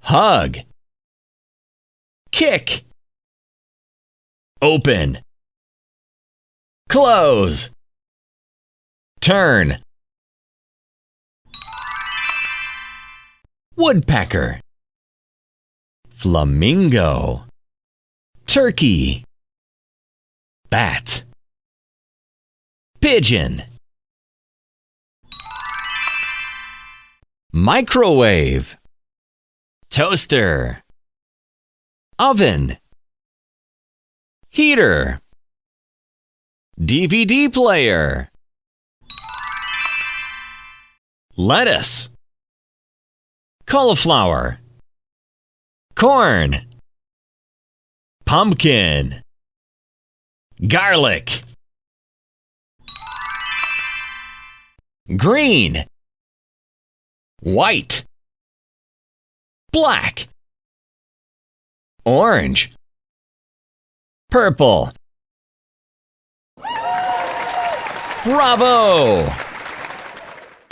hug, kick, open, close, turn. Woodpecker, flamingo, turkey, bat, pigeon, microwave, toaster, oven, heater, DVD player, lettuce, cauliflower, corn, pumpkin, garlic, green, white, black, orange, purple. Bravo!